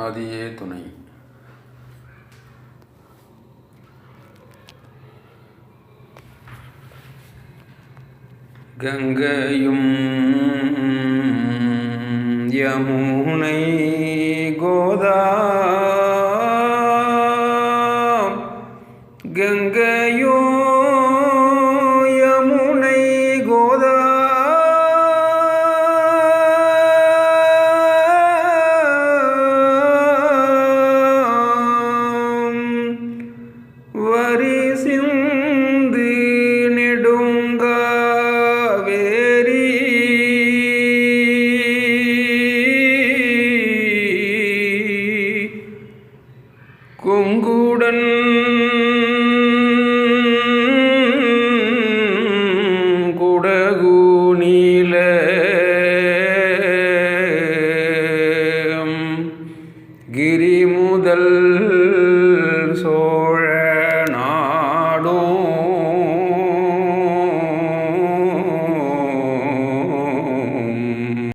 ஆதியே துணை. கங்கையும் யமுனை கோதா, கங்கையோ யமுனை கோதா, வரி சிந்து நெடுங்கா கொங்குடன் குடகு நீல கிரி முதல்